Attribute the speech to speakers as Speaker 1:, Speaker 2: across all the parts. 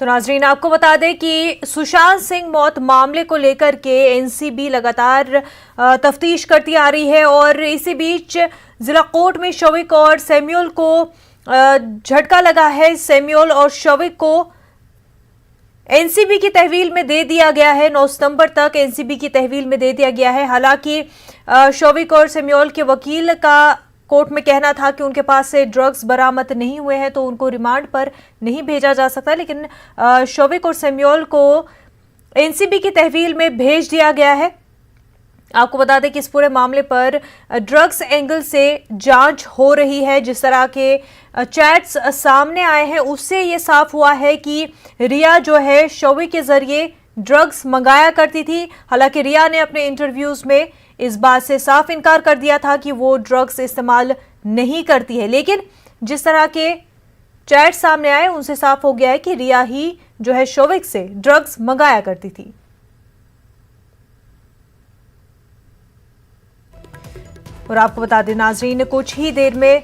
Speaker 1: तो नाजरीन आपको बता दें कि सुशांत सिंह मौत मामले को लेकर के एनसीबी लगातार तफ्तीश करती आ रही है और इसी बीच जिला कोर्ट में शोविक और सैमुअल को झटका लगा है। सैमुअल और शोविक को एनसीबी की तहवील में दे दिया गया है। 9 सितंबर तक एनसीबी की तहवील में दे दिया गया है। हालांकि शोविक और सैमुअल के वकील का कोर्ट में कहना था कि उनके पास से ड्रग्स बरामद नहीं हुए हैं तो उनको रिमांड पर नहीं भेजा जा सकता, लेकिन शोविक और सैमुअल को एनसीबी की तहवील में भेज दिया गया है। आपको बता दें कि इस पूरे मामले पर ड्रग्स एंगल से जांच हो रही है। जिस तरह के चैट्स सामने आए हैं उससे ये साफ हुआ है कि रिया जो है शोविक के जरिए ड्रग्स मंगाया करती थी। हालांकि रिया ने अपने इंटरव्यूज में इस बात से साफ इनकार कर दिया था कि वो ड्रग्स इस्तेमाल नहीं करती है, लेकिन जिस तरह के चैट सामने आए उनसे साफ हो गया है कि रिया ही जो है शोविक से ड्रग्स मंगाया करती थी। और आपको बता दें नाजरीन, कुछ ही देर में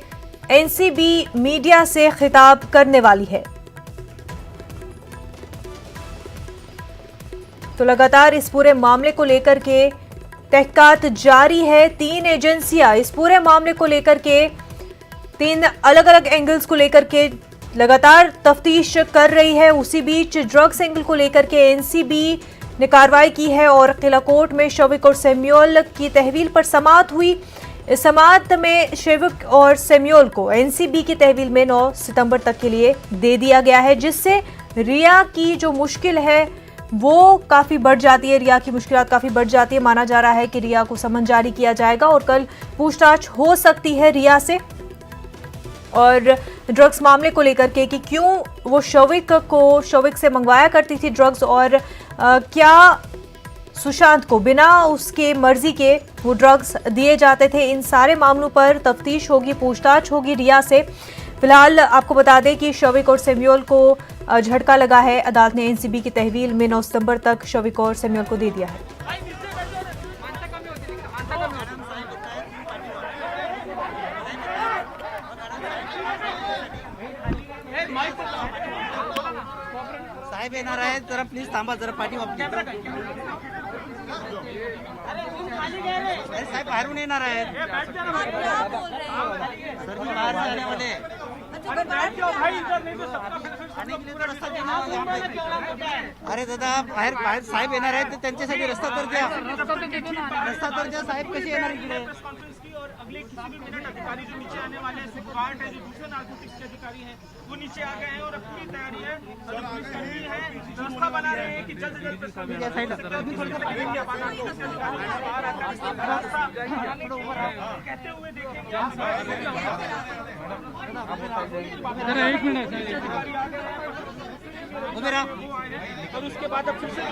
Speaker 1: एनसीबी मीडिया से खिताब करने वाली है। तो लगातार इस पूरे मामले को लेकर के तहकीकात जारी है। 3 एजेंसियां इस पूरे मामले को लेकर के 3 अलग अलग एंगल्स को लेकर के लगातार तफ्तीश कर रही है। उसी बीच ड्रग्स एंगल को लेकर के एनसीबी ने कार्रवाई की है और किला कोर्ट में शोविक और सैमुअल की तहवील पर समाअत हुई। इस समाअत में शोविक और सैमुअल को एनसीबी की तहवील में 9 सितंबर तक के लिए दे दिया गया है, जिससे रिया की जो मुश्किल है वो काफ़ी बढ़ जाती है। रिया की मुश्किलात काफ़ी बढ़ जाती है। माना जा रहा है कि रिया को समन जारी किया जाएगा और कल पूछताछ हो सकती है रिया से और ड्रग्स मामले को लेकर के कि क्यों वो शोविक से मंगवाया करती थी ड्रग्स और क्या सुशांत को बिना उसके मर्जी के वो ड्रग्स दिए जाते थे। इन सारे मामलों पर तफ्तीश होगी, पूछताछ होगी रिया से। फिलहाल आपको बता दें कि शोविक और सैमुअल को झटका लगा है। अदालत ने एनसीबी की तहवील में 9 सितंबर तक शोविक और सैमुअल को दे दिया है।
Speaker 2: साहेब येणार आहेत, जरा प्लीज थांबा, जरा पाठी वापस. साहेब बाहेरून येणार आहेत. सर मी बाहेर जाने वाले. अरे दादा बाहेर बाहेर साहेब येणार आहेत, त्यांच्यासाठी रस्ता तर द्या. रस्ता तर द्या साहेब, कशी येणार इकडे.
Speaker 3: और अगले किसी भी मिनट अधिकारी जो नीचे आने वाले हैं, गार्ड है जो दूसरे नार्कोटिक्स के अधिकारी हैं, वो नीचे आ गए हैं और अपनी तैयारी है, पुलिसकर्मी है, व्यवस्था बना रहे हैं कि जल्द से जल्द कहते हुए देखेंगे। और उसके बाद अब फिर से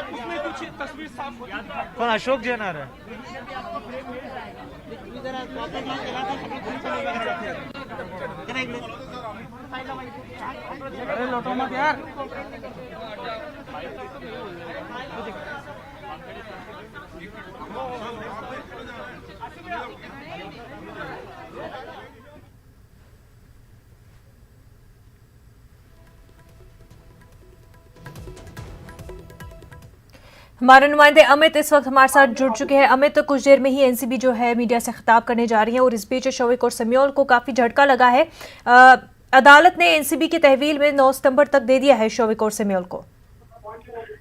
Speaker 3: उसमें कुछ तस्वीर साफ हो जाती
Speaker 2: पण अशोक जैन आ रहा है. अरे लोटो मत यार.
Speaker 1: हमारे नुमाइंदे अमित इस वक्त हमारे साथ जुड़ चुके हैं। अमित, कुछ देर में ही एनसीबी जो है मीडिया से खिताब करने जा रही है और इस बीच शोविक और सैमुअल को काफी झटका लगा है। अदालत ने एनसीबी की तहवील में 9 सितंबर तक दे दिया है शोविक और सैमुअल को।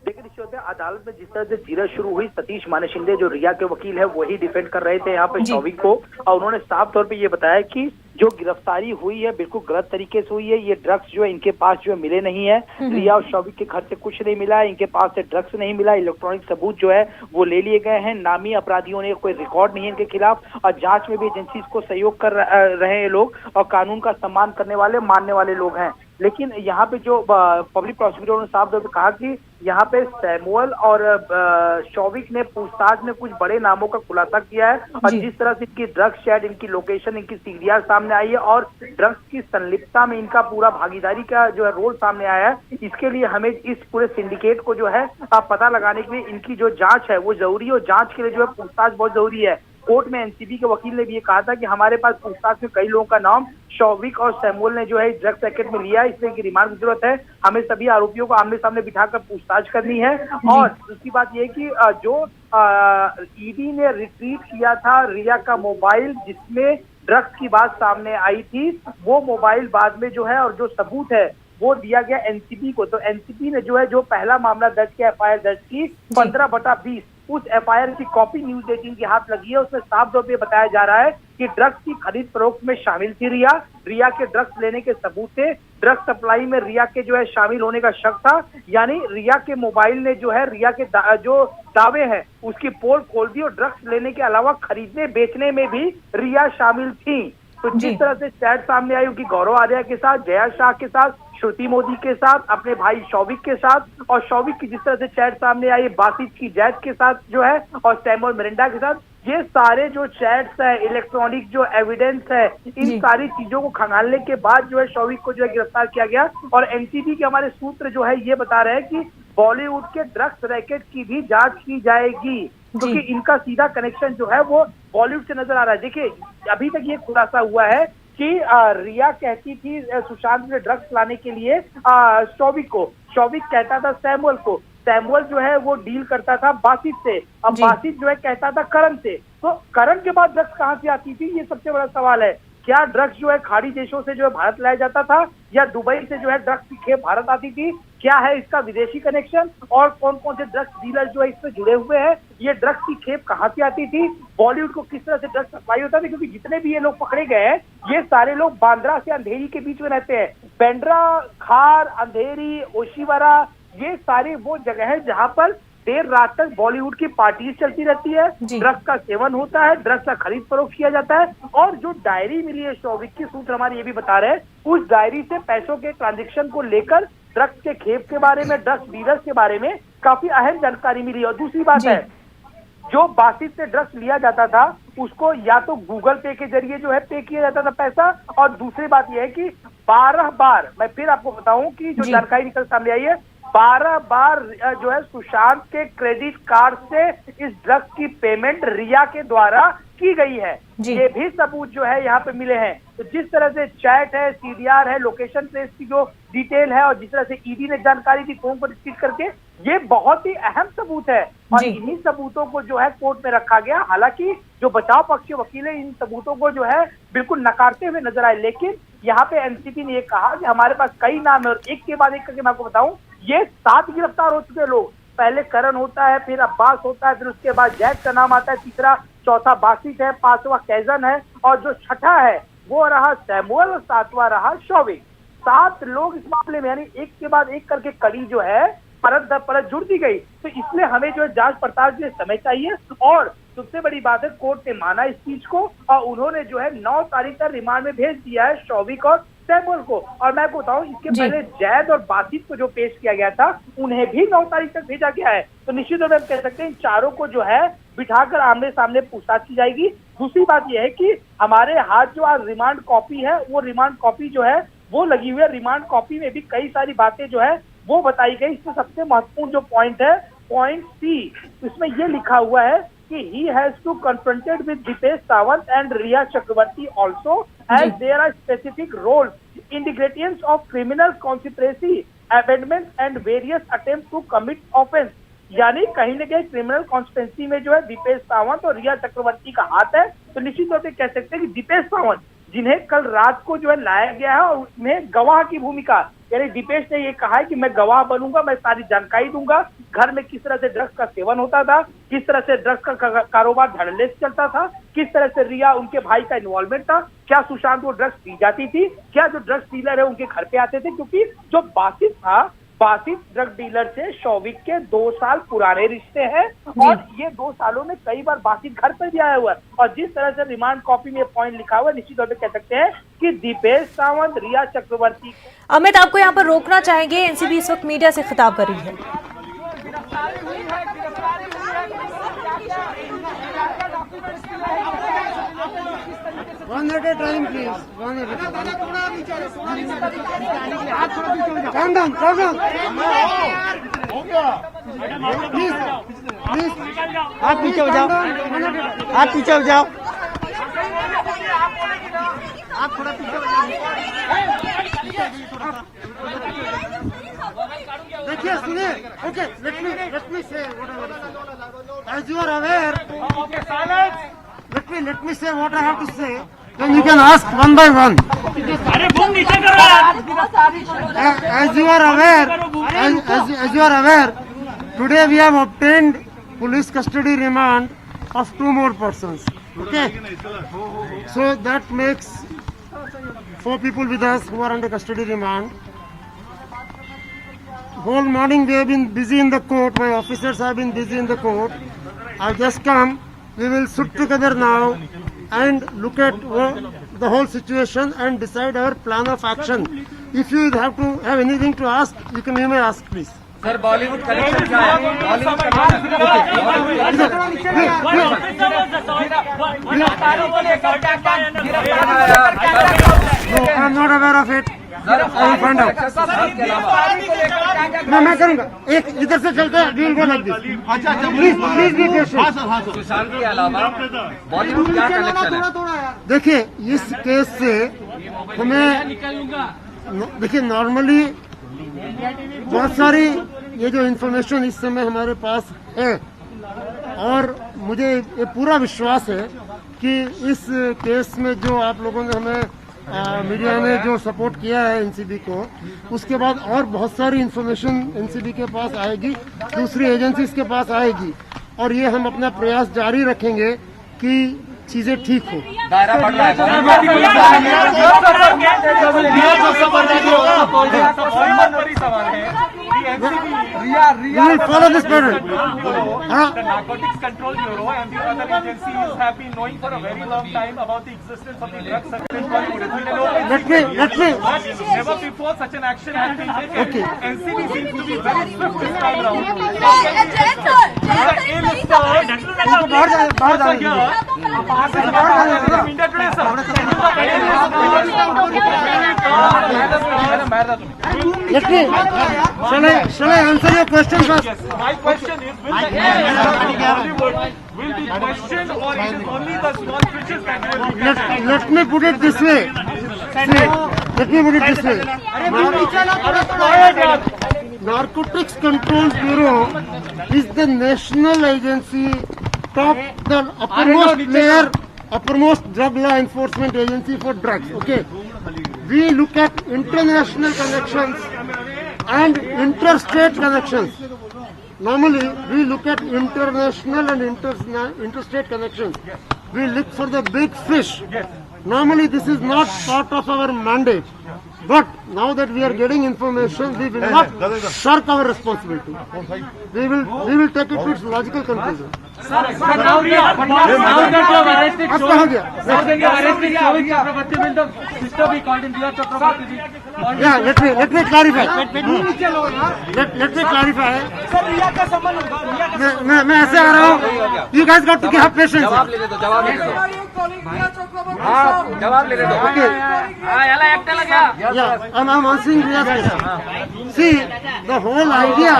Speaker 4: लेकिन इस होते अदालत में जिस तरह से जीरत शुरू हुई, सतीश माने शिंदे जो रिया के वकील है वही डिफेंड कर रहे थे यहाँ पे शोविक को, और उन्होंने साफ तौर पे ये बताया कि जो गिरफ्तारी हुई है बिल्कुल गलत तरीके से हुई है। ये ड्रग्स जो है इनके पास जो है मिले नहीं है। रिया और शोविक के घर से कुछ नहीं मिला है, इनके पास से ड्रग्स नहीं मिला, इलेक्ट्रॉनिक सबूत जो है वो ले लिए गए हैं। नामी अपराधियों ने कोई रिकॉर्ड नहीं है इनके खिलाफ, और जांच में भी एजेंसी को सहयोग कर रहे हैं लोग और कानून का सम्मान करने वाले मानने वाले लोग हैं। लेकिन यहाँ पे जो पब्लिक प्रोसिक्यूटर ने साफ तौर पर कहा कि यहाँ पे सैमुअल और शोविक ने पूछताछ में कुछ बड़े नामों का खुलासा किया है, और जिस तरह से इनकी ड्रग्स चैट, इनकी लोकेशन, इनकी सीडीआर सामने आई है और ड्रग्स की संलिप्तता में इनका पूरा भागीदारी का जो है रोल सामने आया है, इसके लिए हमें इस पूरे सिंडिकेट को जो है पता लगाने के लिए इनकी जो जांच है वो जरूरी है, और जांच के लिए जो है पूछताछ बहुत जरूरी है। कोर्ट में एनसीबी के वकील ने भी ये कहा था कि हमारे पास पूछताछ में कई लोगों का नाम शौविक और सैमुअल ने जो है ड्रग पैकेट में लिया, इसलिए कि रिमांड की जरूरत है, हमें सभी आरोपियों को आमने सामने बिठाकर पूछताछ करनी है। और दूसरी बात यह कि जो ईडी ने रिट्रीव किया था रिया का मोबाइल जिसमें ड्रग्स की बात सामने आई थी, वो मोबाइल बाद में जो है और जो सबूत है वो दिया गया एनसीबी को। तो एनसीबी ने जो है जो पहला मामला दर्ज किया, एफआईआर दर्ज की 15/20, उस एफआईआर की कॉपी न्यूज 18 के हाथ लगी है। उसमें साफ तौर पे बताया जा रहा है कि ड्रग्स की खरीद फरोख्त में शामिल थी रिया के ड्रग्स लेने के सबूत थे, ड्रग्स सप्लाई में रिया के जो है शामिल होने का शक था, यानी रिया के मोबाइल ने जो है रिया के जो दावे हैं उसकी पोल खोल दी और ड्रग्स लेने के अलावा खरीदने बेचने में भी रिया शामिल थी। तो जिस तरह से चैट सामने आई उनकी गौरव आर्या के साथ, जया शाह के साथ, श्रुति मोदी के साथ, अपने भाई शौविक के साथ, और शौविक की जिस तरह से चैट सामने आई बासित की जैद के साथ जो है और सैमुअल मिरिंडा के साथ, ये सारे जो चैट्स है, इलेक्ट्रॉनिक जो एविडेंस है, इन सारी चीजों को खंगालने के बाद जो है शौविक को जो है गिरफ्तार किया गया। और एनसीबी के हमारे सूत्र जो है ये बता रहे हैं कि बॉलीवुड के ड्रग्स रैकेट की भी जांच की जाएगी, क्योंकि इनका सीधा कनेक्शन जो है वो बॉलीवुड से नजर आ रहा है। देखिए अभी तक ये खुलासा हुआ है कि रिया कहती थी सुशांत में ड्रग्स लाने के लिए शौविक को, शौविक कहता था सैमुअल को, सैमुअल जो है वो डील करता था बासित से, अब बासित जो है कहता था करण से। तो करण के बाद ड्रग्स कहाँ से आती थी, ये सबसे बड़ा सवाल है। क्या ड्रग्स जो है खाड़ी देशों से जो है भारत लाया जाता था, या दुबई से जो है ड्रग्स की खेप भारत आती थी? क्या है इसका विदेशी कनेक्शन, और कौन कौन से ड्रग्स डीलर जो है इससे जुड़े हुए हैं? ये ड्रग्स की खेप कहाँ से आती थी? बॉलीवुड को किस तरह से ड्रग्स सप्लाई होता था? क्योंकि जितने भी ये लोग पकड़े गए हैं ये सारे लोग बांद्रा से अंधेरी के बीच में रहते हैं। बांद्रा, खार, अंधेरी, ओशिवरा, ये सारी वो जगह है जहां पर देर रात तक बॉलीवुड की पार्टीज चलती रहती है, ड्रग्स का सेवन होता है, ड्रग्स का खरीद फरोख्त किया जाता है। और जो डायरी मिली है शौविक की, सूत्र हमारे ये भी बता रहे हैं, उस डायरी से पैसों के ट्रांजैक्शन को लेकर, ड्रग्स के खेप के बारे में, ड्रग्स डीलर्स के बारे में काफी अहम जानकारी मिली। और दूसरी बात है, जो बासित से ड्रग्स लिया जाता था उसको या तो गूगल पे के जरिए जो है पे किया जाता था पैसा, और दूसरी बात यह है कि 12 बार, मैं फिर आपको बताऊं कि जो जानकारी निकल सामने आई है, 12 बार जो है सुशांत के क्रेडिट कार्ड से इस ड्रग्स की पेमेंट रिया के द्वारा की गई है। ये भी सबूत जो है यहाँ पे मिले हैं। तो जिस तरह से चैट है, सीडीआर है, लोकेशन ट्रेस की जो डिटेल है, और जिस तरह से ईडी ने जानकारी दी फोन पर रिसीव करके, ये बहुत ही अहम सबूत है। और इन्हीं सबूतों को जो है कोर्ट में रखा गया। हालांकि जो बचाव पक्ष के वकील है इन सबूतों को जो है बिल्कुल नकारते हुए नजर आए, लेकिन यहाँ पे एनसीबी ने ये कहा कि हमारे पास कई नाम है, और एक के बाद एक करके मैं आपको बताऊं, ये 7 गिरफ्तार हो चुके लोग। पहले करण होता है, फिर अब्बास होता है, फिर उसके बाद जैद का नाम आता है, तीसरा चौथा बासित है, 5वां कैजन है, और जो छठा है वो रहा सैमुअल, और 7वां रहा शौविक। 7 लोग इस मामले में, यानी एक के बाद एक करके कड़ी जो है परत दर परत जुड़ दी गई। तो इसलिए हमें जो है जांच पड़ताल के लिए समय चाहिए। और सबसे बड़ी बात है, कोर्ट ने माना इस चीज को, और उन्होंने जो है 9 तारीख तक रिमांड में भेज दिया है शौविक और सैमुअल को। और मैं बताऊं, इसके पहले जैद और बासित को जो पेश किया गया था उन्हें भी 9 तारीख तक भेजा गया है। तो निश्चित तौर पर हम कह सकते हैं इन चारों को जो है बिठाकर आमने सामने पूछताछ की जाएगी। दूसरी बात यह है कि हमारे हाथ जो आज रिमांड कॉपी है, वो रिमांड कॉपी जो है वो लगी हुई है। रिमांड कॉपी में भी कई सारी बातें जो है वो बताई गई। इसमें सबसे महत्वपूर्ण जो पॉइंट है, पॉइंट सी, इसमें ये लिखा हुआ है कि he has to confronted with Dipesh Sawant and Riya Chakrabarti also, as there are specific roles in the gradients of criminal conspiracy, abetment and various attempts to commit offense। यानी कहीं न कहीं क्रिमिनल कॉन्स्पिरेसी में जो है दीपेश सावंत और रिया चक्रवर्ती का हाथ है। तो निश्चित तौर पर कह सकते हैं कि दीपेश सावंत, जिन्हें कल रात को जो है लाया गया है, और उसमें गवाह की भूमिका, यानी दीपेश ने ये कहा है कि मैं गवाह बनूंगा, मैं सारी जानकारी दूंगा, घर में किस तरह से ड्रग्स का सेवन होता था, किस तरह से ड्रग्स का कारोबार धड़ल्ले से चलता था, किस तरह से रिया, उनके भाई का इन्वॉल्वमेंट था, क्या सुशांत को ड्रग्स दी जाती थी, क्या जो ड्रग्स डीलर है उनके घर पे आते थे। क्योंकि जो बासित था, बासित ड्रग डीलर से शौविक के 2 साल पुराने रिश्ते हैं, और ये 2 सालों में कई बार बासित घर पर भी आया हुआ है। और जिस तरह से रिमांड कॉपी में पॉइंट लिखा हुआ है, निश्चित तौर पर कह सकते हैं कि दीपेश सावंत, रिया चक्रवर्ती।
Speaker 1: अमित, आपको यहाँ पर रोकना चाहेंगे, एनसीबी इस वक्त मीडिया से खिताब कर रही है।
Speaker 2: One at a time, please. One at a time. Calm down, calm down. Please. Please आप पीछे हो जाओ, आप पीछे हो जाओ, आप थोड़ा पीछे हो जाओ। देखिए सुनिए, okay let me say as you are aware, let me say what I have to say, then you can ask one by one. As you are aware, today we have obtained police custody remand of 2 more persons. Okay, so that makes 4 people with us who are under custody remand. Whole morning we have been busy in the court. My officers have been busy in the court. I've just come. We will sit together now and look at the whole situation and decide our plan of action. If you have anything to ask, you may ask, please.
Speaker 5: Sir Bollywood collection क्या है?
Speaker 2: No, I am not aware of it. I will find out. मैं करूँगा। एक इधर से चलते हैं, we will go like this. Please be patient.
Speaker 5: Sushant के अलावा बॉलीवुड क्या कलेक्शन है?
Speaker 2: देखिए इस केस से हमें देखिए नॉर्मली बहुत सारी ये जो इन्फॉर्मेशन इस समय हमारे पास है और मुझे ये पूरा विश्वास है कि इस केस में जो आप लोगों ने हमें मीडिया में जो सपोर्ट किया है एनसीबी को, उसके बाद और बहुत सारी इन्फॉर्मेशन एनसीबी के पास आएगी, दूसरी एजेंसीज के पास आएगी और ये हम अपना प्रयास जारी रखेंगे कि चीजें ठीक हो।
Speaker 5: दायरा बढ़ रहा है।
Speaker 2: Follow this pattern.
Speaker 3: The Narcotics Control Bureau and the other agencies have been knowing for a very long time about the existence of the drug circulation.
Speaker 2: Let me.
Speaker 3: Never before such an action has been taken.
Speaker 2: Okay.
Speaker 3: NCB seems to be very swift this time around.
Speaker 2: Shall I answer your question first?
Speaker 3: My question is, will be questioned or it is only the small switches that will be
Speaker 2: Let me put it this way. Narcotics Control Bureau is the national agency, the uppermost drug law enforcement agency for drugs. Okay, we look at international connections and interstate connections. Normally, we look at international and interstate connections. We look for the big fish. Normally, this is not part of our mandate. But now that we are getting information, we will not shirk our responsibility. We will take it to its logical conclusion.
Speaker 6: Now that you have arrested Chakrabarti, will the sister be called in?
Speaker 2: Yeah, let me clarify. Let me clarify. मैं ऐसे आ रहा हूँ. You guys got to have patience.
Speaker 5: जवाब ले ले दो. जवाब ले ले दो.
Speaker 2: Okay. Yeah, I'm answering Riya's question. See, the whole idea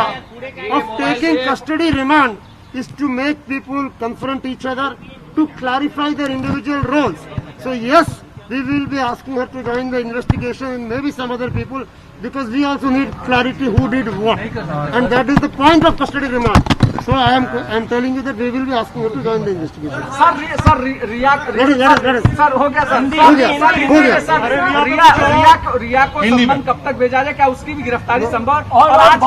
Speaker 2: of taking custody remand is to make people confront each other, to clarify their individual roles. So yes, we will be asking her to join the investigation and maybe some other people, because we also need clarity who did what, and that is the point of custody remand. So I am telling you that we will be asking her to join the investigation.
Speaker 6: Sir Rhea sir हो गया sir रिया को सम्मन कब तक भेजा जाए? क्या उसकी भी गिरफ्तारी संभव? और आज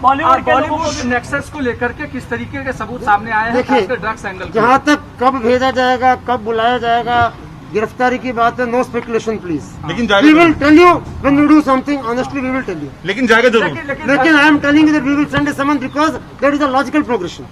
Speaker 6: बॉलीवुड नेक्सस को लेकर के किस तरीके के सबूत सामने आए हैं?
Speaker 2: देखिए,
Speaker 6: ड्रग्स एंगल
Speaker 2: जहाँ तक कब भेजा जाएगा, कब बुलाया जाएगा, गिरफ्तारी की बात है. No speculation please.
Speaker 7: लेकिन
Speaker 2: we will tell you when we do something. Honestly we will tell you.
Speaker 7: लेकिन जाएगा जरूर.
Speaker 2: लेकिन I am telling you that we will send a summon because that is a logical progression.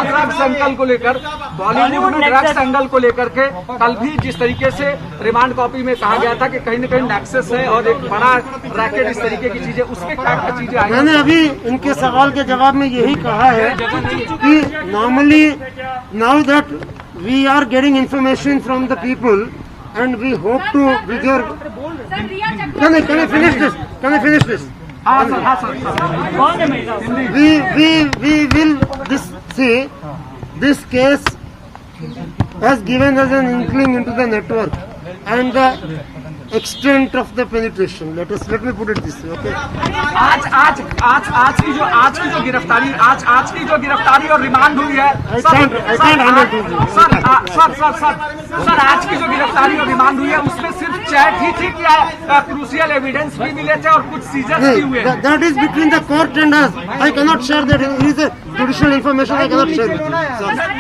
Speaker 6: Drugs angle को लेकर बॉलीवुड में drugs angle को लेकर के कल भी जिस तरीके से रिमांड कॉपी में कहा गया था कि कहीं न कहीं नेक्सस है और एक बड़ा रैकेट, इस तरीके की चीजें, उसमें क्या चीजें आई?
Speaker 2: मैंने अभी इनके सवाल के जवाब में यही कहा है कि normally now that we are getting information from the people and we hope to with your. Can I finish this?
Speaker 6: हाँ सर कौन है महिला?
Speaker 2: we will this case has given us an inkling into the network and the extent of the penetration. Let me put it this way, okay?
Speaker 6: आज की जो गिरफ्तारी और remand हुई है सर आज की जो गिरफ्तारी और रिमांड हुई है उसमें सिर्फ चैट ही थी क्या क्रूशियल एविडेंस भी मिले थे और कुछ सीजर्स भी हुए?
Speaker 2: That is between the court and us. I cannot share that. It is a judicial information. I cannot share it.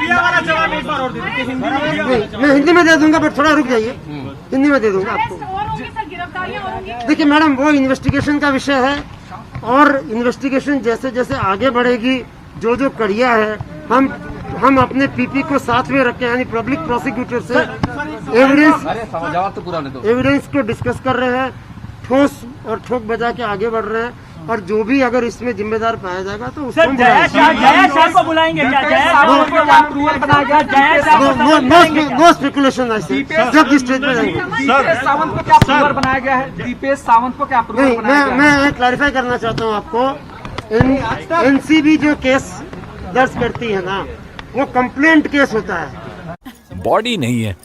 Speaker 3: रिया वाला जवाब एक बार और दे दीजिए हिंदी में।
Speaker 2: मैं हिंदी में दे दूंगा, बट थोड़ा रुक जाइए, हिंदी में दे दूंगा आपको। देखिए मैडम, वो इन्वेस्टिगेशन का विषय है और इन्वेस्टिगेशन जैसे जैसे आगे बढ़ेगी, जो जो कड़िया है, हम अपने पीपी को साथ में रखे, यानी पब्लिक प्रोसिक्यूटर से एविडेंस को डिस्कस कर रहे हैं, ठोस और ठोक बजा के आगे बढ़ रहे हैं, और जो भी अगर इसमें जिम्मेदार पाया जाएगा तो उसको
Speaker 3: को बुलाएंगे
Speaker 2: नो स्पेकुलेशन ऐसे जब स्टेज पे जाएंगे।
Speaker 6: दीपेश सावंत को क्या अप्रूवर बनाया गया है? दीपेश सावंत को क्या अप्रूवर
Speaker 2: नहीं,
Speaker 6: बनाया गया है?
Speaker 2: मैं क्लैरिफाई करना चाहता हूँ आपको। एनसीबी जो केस दर्ज करती है ना, वो कंप्लेंट केस होता है।
Speaker 7: बॉडी नहीं है,